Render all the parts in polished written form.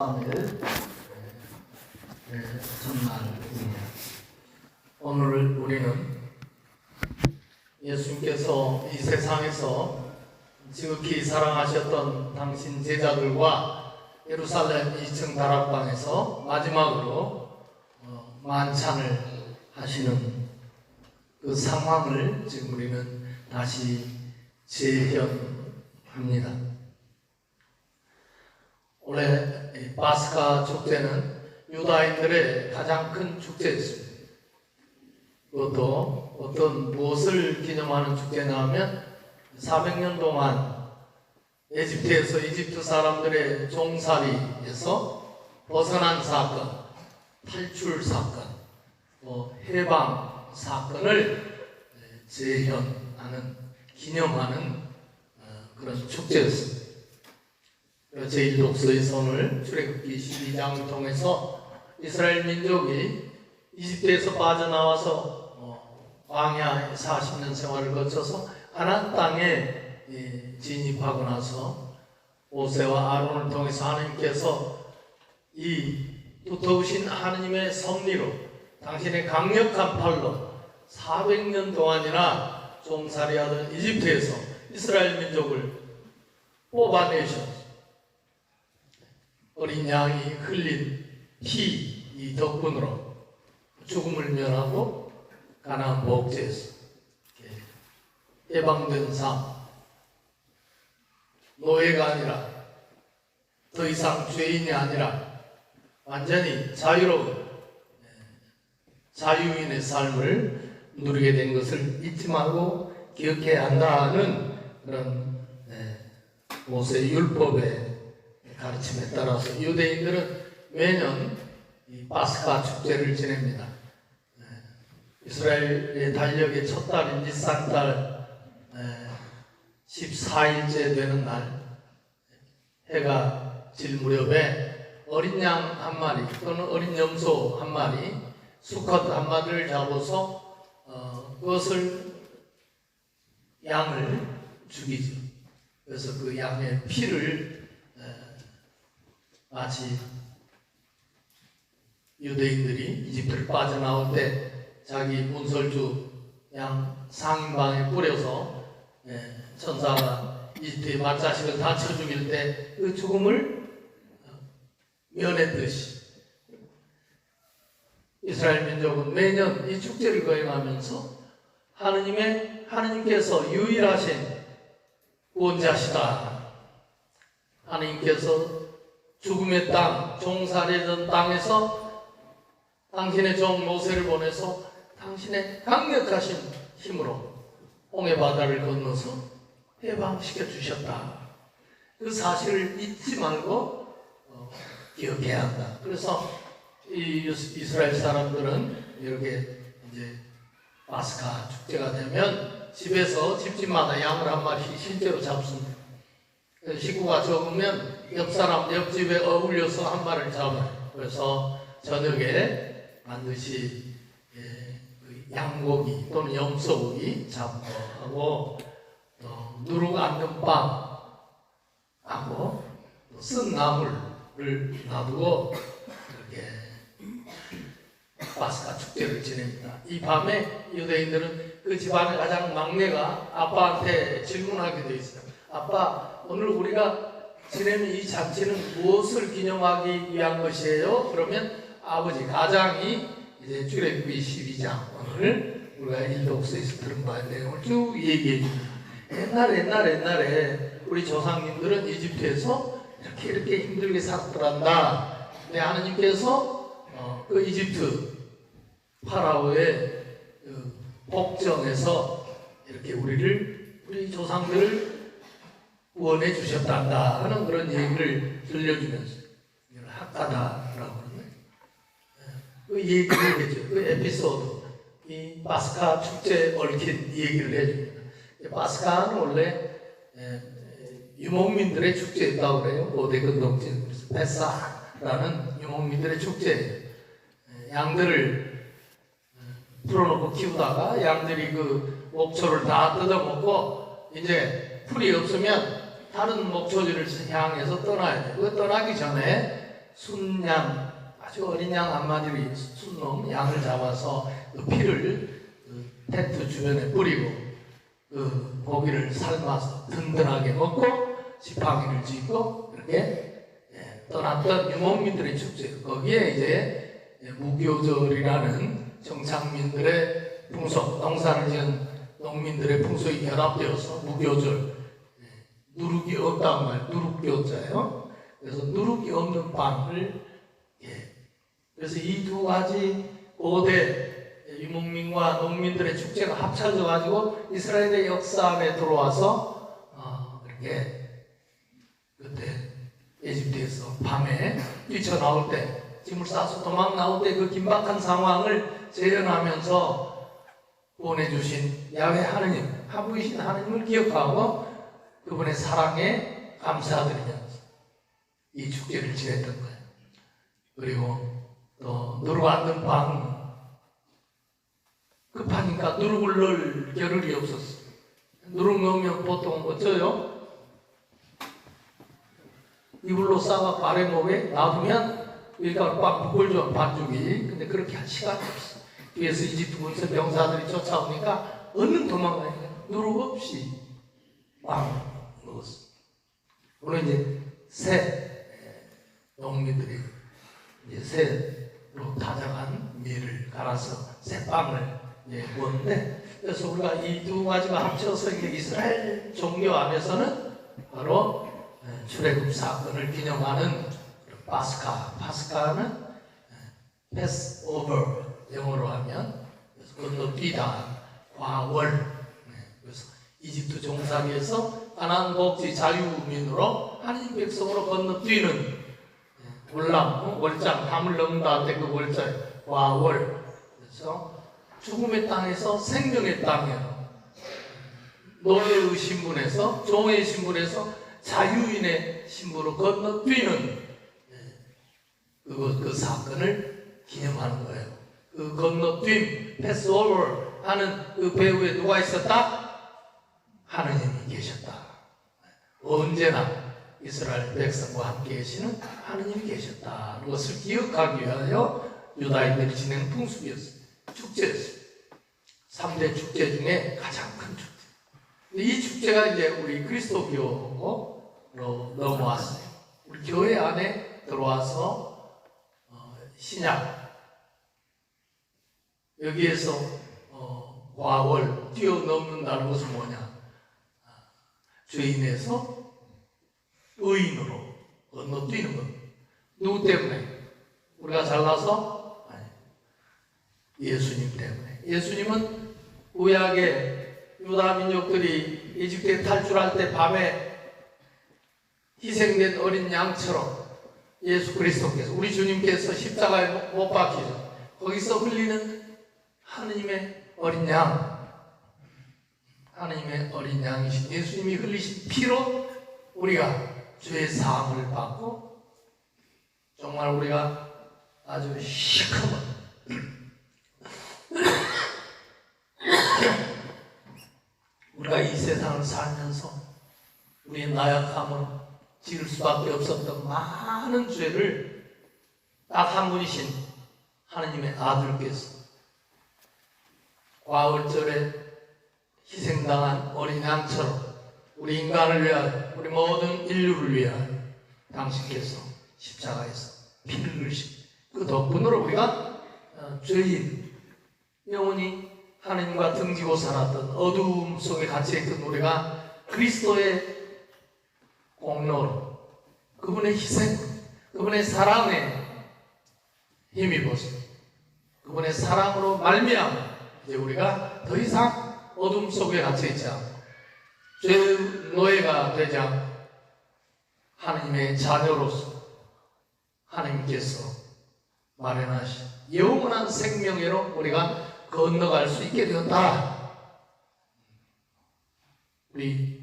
전날입니다. 오늘 우리는 예수님께서 이 세상에서 지극히 사랑하셨던 당신 제자들과 예루살렘 2층 다락방에서 마지막으로 만찬을 하시는 그 상황을 지금 우리는 다시 재현합니다. 올해 파스카 축제는 유다인들의 가장 큰 축제였습니다. 그것도 어떤 무엇을 기념하는 축제냐 하면 400년 동안 에집트에서 이집트 사람들의 종살이에서 벗어난 사건, 탈출 사건, 해방 사건을 재현하는, 기념하는 그런 축제였습니다. 제1독서에서 오늘 출애굽기 12장을 통해서 이스라엘 민족이 이집트에서 빠져나와서 광야에 40년 생활을 거쳐서 가나안 땅에 진입하고 나서 모세와 아론을 통해서 하나님께서 이 두터우신 하나님의 섭리로 당신의 강력한 팔로 400년 동안이나 종살이하던 이집트에서 이스라엘 민족을 뽑아내셨습니다. 어린 양이 흘린 피 이 덕분으로 죽음을 면하고 가나안 복지에서 해방된 삶, 노예가 아니라 더 이상 죄인이 아니라 완전히 자유로운 자유인의 삶을 누리게 된 것을 잊지 말고 기억해야 한다는 그런 모세 율법의 가르침에 따라서 유대인들은 매년 이 파스카 축제를 지냅니다. 이스라엘의 달력의 첫 달인 니산달 14일째 되는 날 해가 질 무렵에 어린 양 한 마리 또는 어린 염소 한 마리, 수컷 한 마리를 잡아서 그것을 양을 죽이죠. 그래서 그 양의 피를 마치 유대인들이 이집트를 빠져나올 때 자기 문설주 양 상인방에 뿌려서 천사가 이집트의 맏자식을 다쳐 죽일 때 그 죽음을 면했듯이 이스라엘 민족은 매년 이 축제를 거행하면서 하나님께서 유일하신 구원자시다. 하나님께서 죽음의 땅, 종살이던 땅에서 당신의 종 모세를 보내서 당신의 강력하신 힘으로 홍해 바다를 건너서 해방시켜 주셨다. 그 사실을 잊지 말고 기억해야 한다. 그래서 이 이스라엘 사람들은 이렇게 이제 파스카 축제가 되면 집에서 집집마다 양을 한 마리씩 실제로 잡습니다. 식구가 적으면 옆집에 어울려서 한 마리를 잡아요. 그래서 저녁에 반드시 양고기 또는 염소고기 잡고 또 누룩 얹은 빵하고 쓴 나물을 놔두고 이렇게 파스카 축제를 지냅니다. 이 밤에 유대인들은 그 집안의 가장 막내가 아빠한테 질문하게 되어 있어요. 아빠, 오늘 우리가 지내는 이 잔치는 무엇을 기념하기 위한 것이에요? 그러면 아버지, 가장이 이제 출애굽기 12장 오늘 우리가 1독서에서 들은 바의 내용을 쭉 얘기해 줍니다. 옛날에 우리 조상님들은 이집트에서 이렇게 힘들게 살았더란다. 근데 하나님께서 그 이집트 파라오의 그 복정에서 이렇게 우리 조상들을 구원해 주셨단다 하는 그런 얘기를 들려주면서 학가다라고 그 얘기를 해줘. 그 에피소드, 이 파스카 축제에 얽힌 얘기를 해줍니다. 파스카는 원래 유목민들의 축제였다고 그래요. 고대 근동지 페사라는 유목민들의 축제예요. 양들을 풀어놓고 키우다가 양들이 그 목초를 다 뜯어먹고 이제 풀이 없으면 다른 목초지를 향해서 떠나야 돼요. 그 떠나기 전에 순양, 아주 어린 양 한 마리를 순놈 양을 잡아서 그 피를 그 텐트 주변에 뿌리고 그 고기를 삶아서 든든하게 먹고 지팡이를 쥐고 이렇게 떠났던 유목민들의 축제. 거기에 이제 무교절이라는 정착민들의 풍속, 농사를 지은 농민들의 풍속이 결합되어서 무교절, 누룩이 없다는 말, 누룩교자예요. 그래서 누룩이 없는 빵을, 그래서 이 두 가지 고대 유목민과 농민들의 축제가 합쳐져 가지고 이스라엘의 역사 안에 들어와서 이렇게 그때 에집트에서 밤에 뛰쳐나올 때, 짐을 싸서 도망 나올 때 그 긴박한 상황을 재현하면서 보내주신 야훼 하느님, 하부이신 하느님을 기억하고 그분의 사랑에 감사드리면서 이 축제를 지냈던 거예요. 그리고 또 누룩 안든 빵, 급하니까 누룩을 넣을 겨를이 없었어요. 누룩 넣으면 보통 어쩌요? 이불로 싸가 아래 목에 놔두면 밀가루 빵 부글죠, 반죽이. 근데 그렇게 할 시간이 없어. 뒤에서 이집트 군사 병사들이 쫓아오니까 얼른 도망가니까 누룩 없이 빵 먹었어. 물론 이제 새 농민들이 이제 새로 다져간 밀을 갈아서 새빵을 먹는데, 그래서 우리가 이 두 가지가 합쳐서 이스라엘 종교 안에서는 바로 출애굽 사건을 기념하는 파스카는 패스오버, 영어로 하면 건너뛰다, 과월. 그래서 이집트 종살이에서 가나안 복지 자유민으로 하나님 백성으로 건너뛰는 월남, 월장, 담을 넘는다 할 때 그 월자에 과월. 그래서 죽음의 땅에서 생명의 땅이에요. 노예의 신분에서, 종의 신분에서 자유인의 신분으로 건너뛰는 그 사건을 기념하는 거예요. 그 건너뛴, 패스오버 하는 그 배후에 누가 있었다? 하느님이 계셨다. 언제나 이스라엘 백성과 함께 계시는 하느님이 계셨다. 그것을 기억하기 위하여 유다인들이 지내는 풍습이었어요. 축제였어요. 3대 축제 중에 가장 큰 축제. 이 축제가 이제 우리 그리스도교로 넘어왔어요. 우리 교회 안에 들어와서 신약, 여기에서 과월 뛰어넘는다는 것은 뭐냐? 죄인에서 의인으로 건너뛰는 것. 누구 때문에? 우리가 잘나서? 아니, 예수님 때문에. 예수님은 구약의 유다 민족들이 이집트에 탈출할 때 밤에 희생된 어린 양처럼 예수 그리스도께서, 우리 주님께서 십자가에 못 박히죠. 거기서 흘리는 하느님의 어린 양, 하느님의 어린 양이신 예수님이 흘리신 피로 우리가 죄의 사함을 받고, 정말 우리가 아주 시커먼 우리가 이 세상을 살면서 우리의 나약함으로 지을 수밖에 없었던 많은 죄를 딱 한 분이신 하느님의 아들께서 과월절에 희생당한 어린 양처럼 우리 인간을 위하여, 우리 모든 인류를 위하여 당신께서 십자가에서 피를 흘리신 그 덕분으로 우리가 죄인, 영원히 하느님과 등지고 살았던 어두움 속에 갇혀있던 우리가 그리스도의 공로로, 그분의 희생, 그분의 사랑에 힘입어서 그분의 사랑으로 말미암아 이제 우리가 더 이상 어둠 속에 갇혀있지 않고 죄의 노예가 되지 않고 하느님의 자녀로서 하느님께서 마련하신 영원한 생명으로 우리가 건너갈 수 있게 되었다. 우리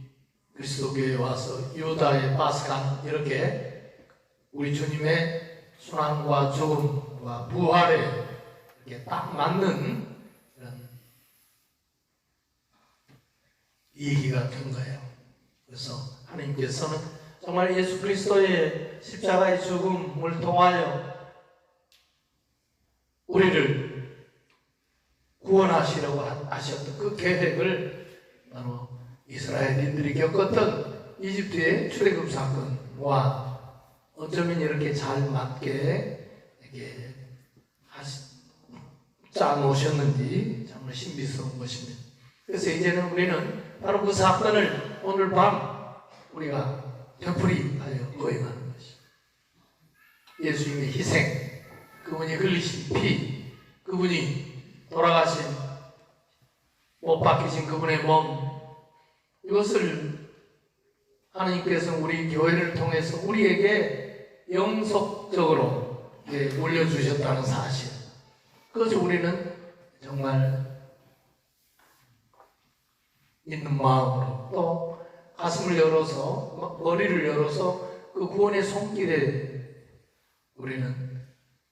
그리스도교회에 와서 유다의 파스카는 이렇게 우리 주님의 순환과 죽음과 부활에 이렇게 딱 맞는 그런 얘기가 된 거예요. 그래서 하나님께서는 정말 예수 그리스도의 십자가의 죽음을 통하여 우리를 구원하시려고 하셨던 그 계획을 바로 이스라엘인들이 겪었던 이집트의 출애굽 사건과 어쩌면 이렇게 잘 맞게 이렇게 짜놓으셨는지 정말 신비스러운 것입니다. 그래서 이제는 우리는 바로 그 사건을 오늘 밤 우리가 되풀이하여 거행하는 것입니다. 예수님의 희생, 그분이 흘리신 피, 그분이 돌아가신 못 박히신 그분의 몸, 이것을 하나님께서 우리 교회를 통해서 우리에게 영속적으로 올려주셨다는 사실, 그것을 우리는 정말 있는 마음으로 또 가슴을 열어서 머리를 열어서 그 구원의 손길에 우리는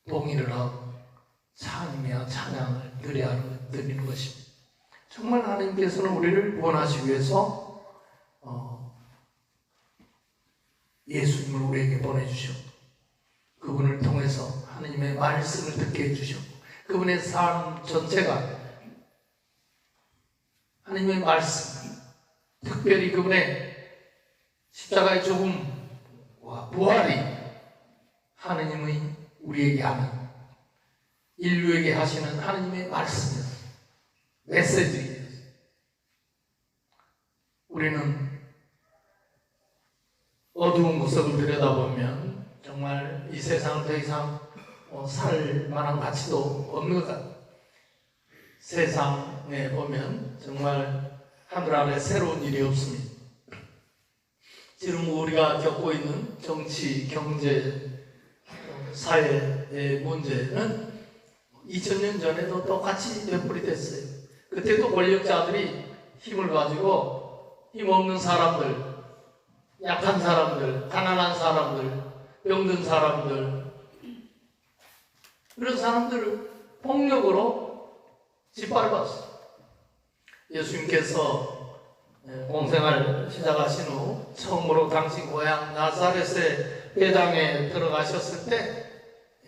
동의를 하고 찬미와 찬양을 드리는 것입니다. 정말 하나님께서는 우리를 구원하시기 위해서 예수님을 우리에게 보내주셨고 그분을 통해서 하나님의 말씀을 듣게 해주셨고 그분의 삶 전체가 하나님의 말씀, 특별히 그분의 십자가의 죽음과 부활이 하나님의 우리에게 하는 인류에게 하시는 하나님의 말씀이었어요. 메시지였어요. 우리는 어두운 구석을 들여다보면 정말 이 세상을 더 이상 살 만한 가치도 없는 것 같아요. 세상에 보면 정말 하늘 아래 새로운 일이 없습니다. 지금 우리가 겪고 있는 정치, 경제, 사회의 문제는 2000년 전에도 똑같이 되풀이됐어요. 그때도 권력자들이 힘을 가지고 힘없는 사람들, 약한 사람들, 가난한 사람들, 병든 사람들, 그런 사람들을 폭력으로 짓밟았어요. 예수님께서 공생활 시작하신 후 처음으로 당신 고향 나사렛의 회당에 들어가셨을 때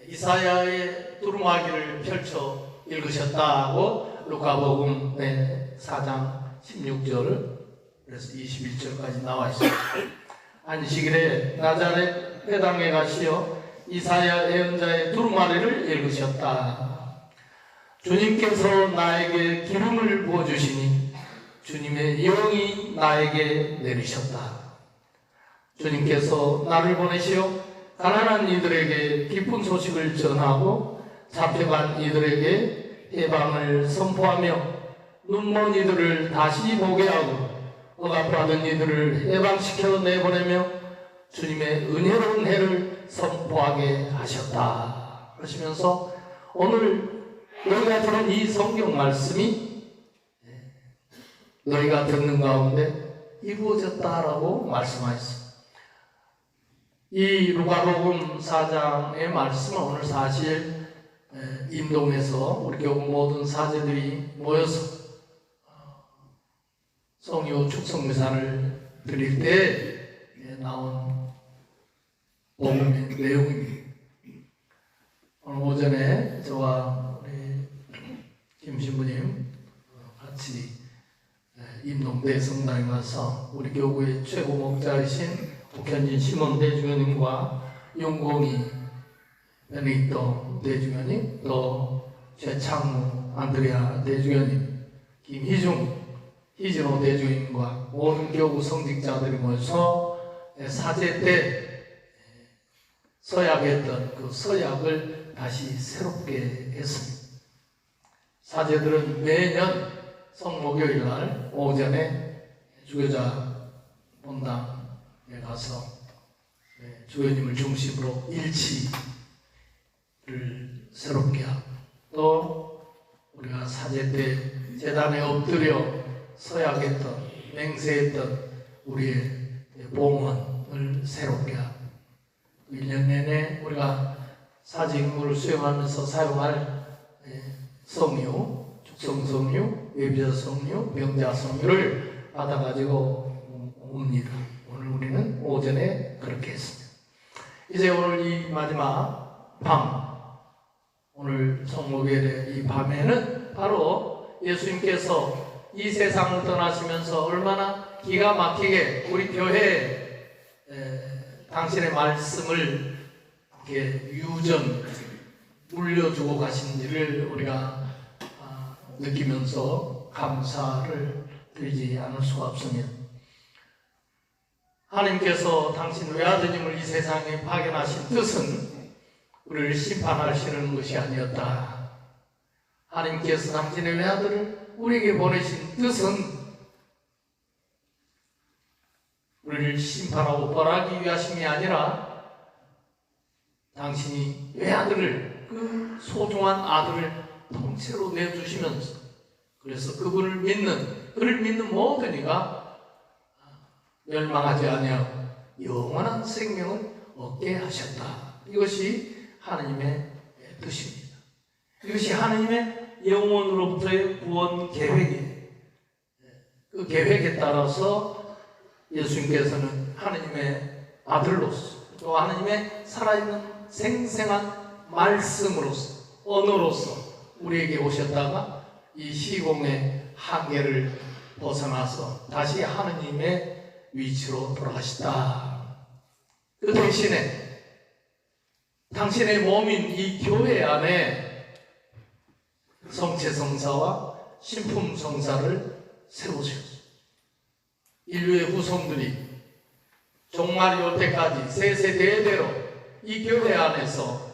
이사야의 두루마기를 펼쳐 읽으셨다고 루카복음 4장 16절 그래서 21절까지 나와 있습니다. 안식일에 나자렛 회당에 가시어 이사야 예언자의 두루마리를 읽으셨다. 주님께서 나에게 기름을 부어주시니 주님의 영이 나에게 내리셨다. 주님께서 나를 보내시어 가난한 이들에게 기쁜 소식을 전하고 잡혀간 이들에게 해방을 선포하며 눈먼 이들을 다시 보게 하고 억압받은 이들을 해방시켜 내보내며 주님의 은혜로운 해를 선포하게 하셨다. 그러시면서 오늘 너희가 들은 이 성경 말씀이 너희가 듣는 가운데 이루어졌다라고 말씀하셨습니다. 이 루카복음 4장의 말씀은 오늘 사실 임동에서 우리 교구 모든 사제들이 모여서 성유 축성미사를 드릴 때 나온 복음의 내용입니다. 오늘 오전에 저와 우리 김 신부님 같이 임동대 성당에 와서 우리 교구의 최고 목자이신 북현진 시몬 대주교님과 용공이 베네딕토 대주교님, 또 최창무 안드레아 대주교님, 희진호 대주교님과 모든 교구 성직자들이 모여서 사제 때 서약했던 그 서약을 다시 새롭게 했습니다. 사제들은 매년 성목요일 날 오전에 주교자 본당에 가서 주교님을 중심으로 일치를 새롭게 하고 또 우리가 사제 때 제단에 엎드려 서약했던 맹세했던 우리의 봉헌을 새롭게 하고 1년 내내 우리가 사제 임무를 수행하면서 사용할 성유, 축성성유, 예비자 성유, 명자 성유를 받아가지고 옵니다. 오늘 우리는 오전에 그렇게 했습니다. 이제 오늘 이 마지막 밤, 오늘 성목일의 이 밤에는 바로 예수님께서 이 세상을 떠나시면서 얼마나 기가 막히게 우리 교회에 당신의 말씀을 이렇게 유전 물려주고 가신지를 우리가 느끼면서 감사를 드리지 않을 수가 없습니다. 하나님께서 당신 외아드님을 이 세상에 파견하신 뜻은 우리를 심판하시는 것이 아니었다. 하나님께서 당신의 외아들을 우리에게 보내신 뜻은 우리를 심판하고 벌하기 위하심이 아니라 당신이 외아들을, 그 소중한 아들을 통째로 내주시면서, 그래서 그분을 믿는, 그를 믿는 모든 이가 멸망하지 아니하고 영원한 생명을 얻게 하셨다. 이것이 하나님의 뜻입니다. 이것이 하나님의 영원으로부터의 구원 계획이에요. 그 계획에 따라서 예수님께서는 하나님의 아들로서, 또 하나님의 살아있는 생생한 말씀으로서, 언어로서 우리에게 오셨다가 이 시공의 한계를 벗어나서 다시 하느님의 위치로 돌아가시다. 그 대신에 당신의 몸인 이 교회 안에 성체성사와 신품성사를 세우셨습니다. 인류의 후손들이 종말이 올 때까지 세세대대로 이 교회 안에서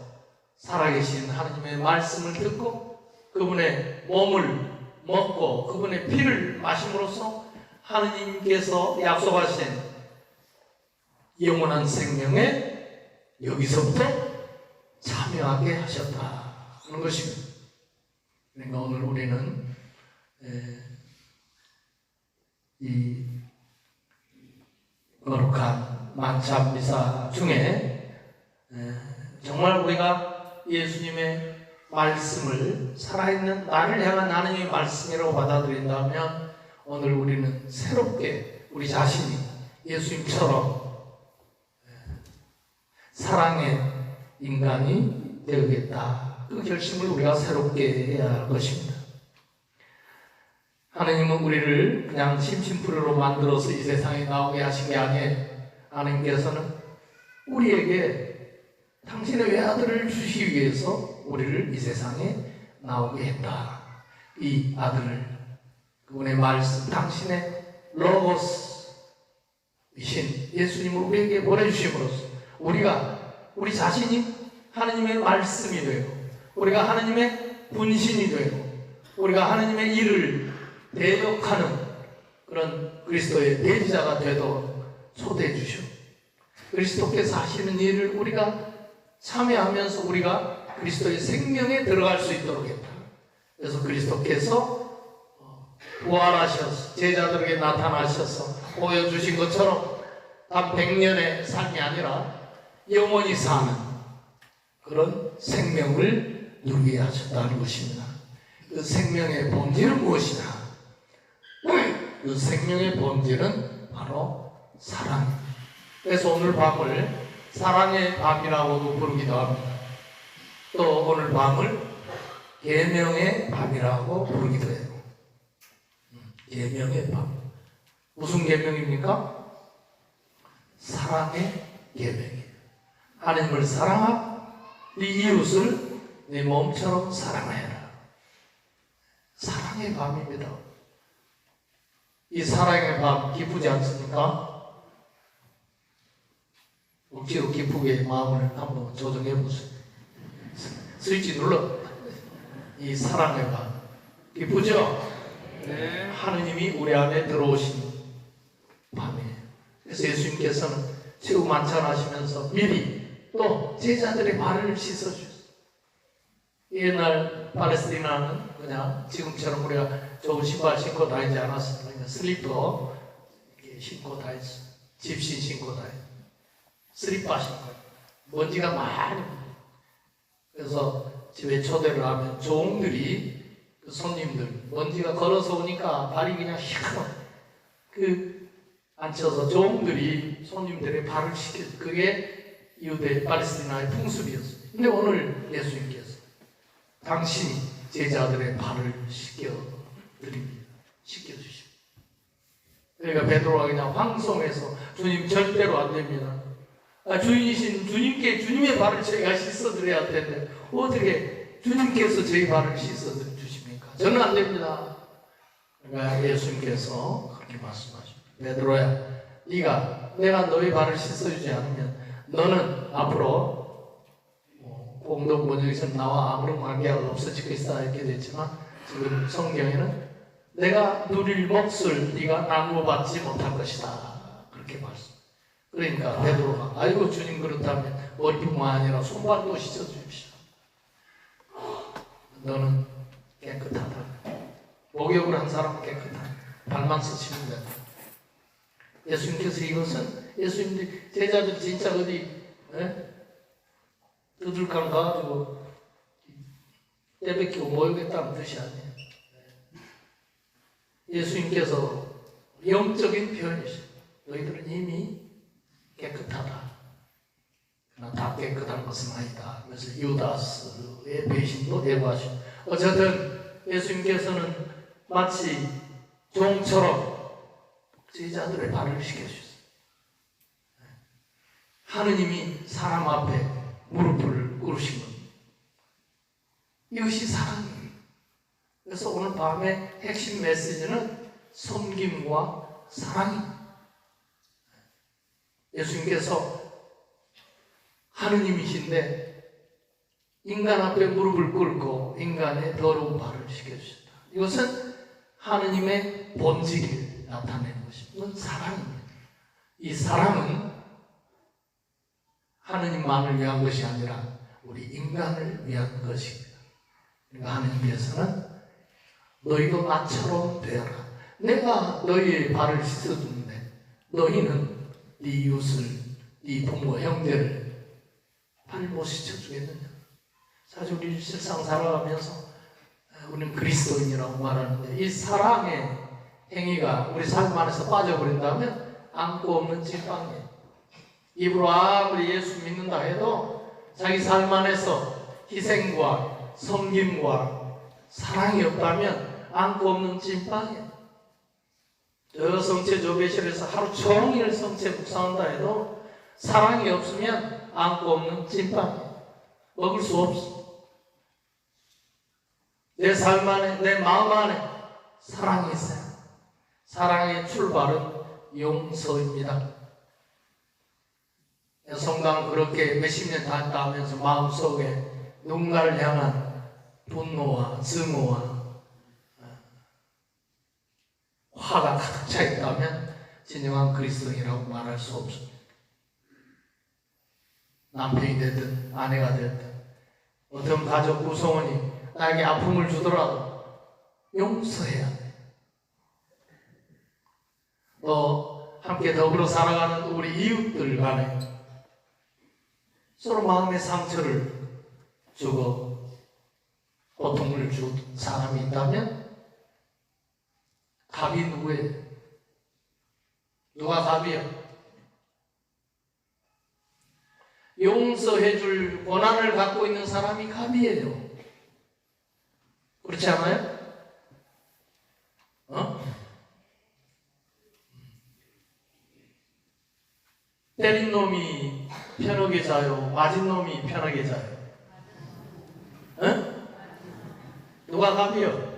살아계신 하나님의 말씀을 듣고 그분의 몸을 먹고 그분의 피를 마심으로써 하느님께서 약속하신 영원한 생명에 여기서부터 참여하게 하셨다는 것입니다. 그러니까 오늘 우리는 이 거룩한 만찬 미사 중에 정말 우리가 예수님의 말씀을 살아있는 나를 향한 하나님의 말씀이라고 받아들인다면 오늘 우리는 새롭게 우리 자신이 예수님처럼 사랑의 인간이 되겠다. 그 결심을 우리가 새롭게 해야 할 것입니다. 하나님은 우리를 그냥 심심풀이로 만들어서 이 세상에 나오게 하신 게 아니에요. 하나님께서는 우리에게 당신의 외아들을 주시기 위해서 우리를 이 세상에 나오게 했다. 이 아들을, 그분의 말씀, 당신의 로고스이신 예수님을 우리에게 보내주심으로써 우리 자신이 하나님의 말씀이 되고, 우리가 하나님의 분신이 되고, 우리가 하나님의 일을 대역하는 그런 그리스도의 대지자가 되도록 초대해 주시오. 그리스도께서 하시는 일을 우리가 참여하면서 우리가 그리스도의 생명에 들어갈 수 있도록 했다. 그래서 그리스도께서 부활하셔서 제자들에게 나타나셔서 보여주신 것처럼 단 100년의 삶이 아니라 영원히 사는 그런 생명을 누리게 하셨다는 것입니다. 그 생명의 본질은 무엇이냐? 그 생명의 본질은 바로 사랑입니다. 그래서 오늘 밤을 사랑의 밤이라고도 부르기도 합니다. 또 오늘 밤을 계명의 밤이라고 부르기도 해요. 계명의 밤. 무슨 계명입니까? 사랑의 계명이에요. 하나님을 사랑하고 네 이웃을 네 몸처럼 사랑하여라. 사랑의 밤입니다. 이 사랑의 밤 기쁘지 않습니까? 억지로 기쁘게 마음을 한번 조정해 보세요. 스위치 눌러. 이 사랑의 밤 기쁘죠? 네. 하느님이 우리 안에 들어오신 밤이에요. 그래서 예수님께서는 최후 만찬하시면서 미리 또 제자들의 발을 씻어주셨어요. 옛날 팔레스티나는 그냥 지금처럼 우리가 좋은 신발 신고 다니지 않았어요. 그러니까 슬리퍼 이렇게 신고 다녔어요. 집신 신고 다녔어요. 슬리퍼 신고. 먼지가 많이 묻어요. 그래서 집에 초대를 하면 종들이 그 손님들 먼지가 걸어서 오니까 발이 그냥 희한해. 앉혀서 종들이 손님들의 발을 씻겨. 그게 유대 팔레스티나의 풍습이었습니다. 근데 오늘 예수님께서 당신이 제자들의 발을 씻겨드립니다. 씻겨주십니다. 그러니까 베드로가 그냥 황송해서 주님 절대로 안 됩니다. 주인이신 주님께 주님의 발을 저희가 씻어드려야 되는데 어떻게 주님께서 저희 발을 씻어주십니까? 저는 안 됩니다. 그러니까 예수님께서 그렇게 말씀하십니다. 베드로야, 내가 너희 발을 씻어주지 않으면 너는 앞으로 공동 번역에서 나와 아무런 관계가 없어지고 있다 이렇게 됐지만 지금 성경에는 내가 누릴 몫을 네가 나누어받지 못할 것이다 그렇게 말씀. 그러니까 베드로가 아이고 주님 그렇다면 머리뿐만 아니라 손발도 씻어주십시오. 너는 깨끗하다. 목욕을 한 사람은 깨끗하다. 발만 씻으면 된다. 예수님께서 이것은 예수님들 제자들 진짜 어디 두들강 가가지고 떼베끼고 모욕했다는 뜻이 아니에요. 예수님께서 영적인 표현이시죠. 너희들은 이미 깨끗하다. 그러나 다 깨끗한 것은 아니다. 그래서 유다스의 배신도 예고하시고 어쨌든 예수님께서는 마치 종처럼 제자들의 발을 씻겨주셨어요. 하느님이 사람 앞에 무릎을 꿇으신 겁니다. 이것이 사랑이에요. 그래서 오늘 밤의 핵심 메시지는 섬김과 사랑입니다. 예수님께서 하느님이신데 인간 앞에 무릎을 꿇고 인간의 더러운 발을 씻겨주셨다. 이것은 하느님의 본질을 나타내는 것입니다. 이건 사랑입니다. 이 사랑은 하느님만을 위한 것이 아니라 우리 인간을 위한 것입니다. 그러니까 하느님께서는 너희도 나처럼 되어라. 내가 너희의 발을 씻어주는데 너희는 네 이웃을, 네 부모, 형제를 발 못 씻어주겠느냐. 사실 우리 세상 살아가면서 우리는 그리스도인이라고 말하는데 이 사랑의 행위가 우리 삶 안에서 빠져버린다면 안고 없는 찐빵이에요. 입으로 아무리 예수 믿는다 해도 자기 삶 안에서 희생과 섬김과 사랑이 없다면 안고 없는 찐빵이에요. 저 성체 저 배실에서 하루 종일 성체 묵상한다 해도 사랑이 없으면 안고 없는 찐빵이에요. 먹을 수 없어. 내 삶 안에, 내 마음 안에 사랑이 있어요. 사랑의 출발은 용서입니다. 성당 그렇게 몇십 년 다녔다 하면서 마음속에 누군가를 향한 분노와 증오와 화가 가득 차 있다면 진정한 그리스도인이라고 말할 수 없습니다. 남편이 됐든 아내가 됐든 어떤 가족 구성원이 나에게 아픔을 주더라도 용서해야 돼. 또 함께 더불어 살아가는 우리 이웃들 간에 서로 마음의 상처를 주고 고통을 준 사람이 있다면 갑이 누구예요? 누가 갑이요? 용서해 줄 권한을 갖고 있는 사람이 갑이에요. 그렇지 않아요? 때린 놈이 편하게 자요? 맞은 놈이 편하게 자요? 누가 갑이요?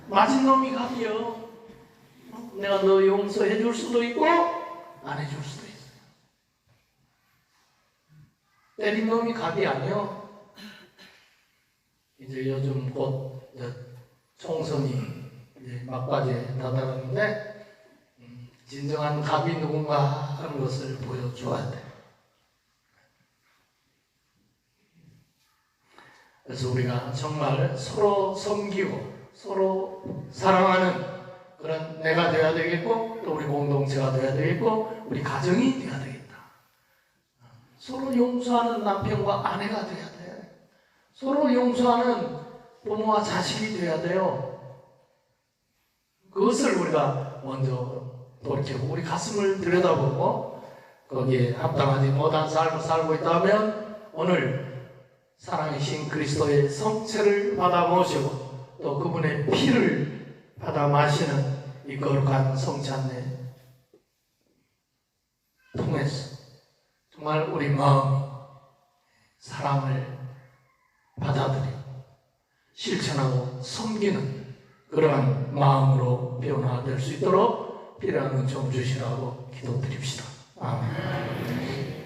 맞은 놈이 갑이요. 내가 너 용서해 줄 수도 있고 안 해줄 수도 있어요. 때린 놈이 갑이 아니요. 이제 요즘 곧 총선이 이제 막바지에 다다랐는데 진정한 갑이 누군가 하는 것을 보여줘야 돼. 그래서 우리가 정말 서로 섬기고 서로 사랑하는 그런 내가 되어야 되겠고 또 우리 공동체가 되어야 되겠고 우리 가정이 되어야 되겠다. 서로 용서하는 남편과 아내가 되어야 돼. 서로 용서하는 부모와 자식이 되어야 돼요. 그것을 우리가 먼저 돌이켜보고 우리 가슴을 들여다보고 거기에 합당하지 못한 삶을 살고 있다면 오늘 사랑이신 그리스도의 성체를 받아 모시고 또 그분의 피를 받아 마시는 이 거룩한 성찬례 통해서 정말 우리 마음이 사랑을 받아들이고 실천하고 섬기는 그러한 마음으로 변화될 수 있도록 필요한 은총 주시라고 기도드립시다. 아멘.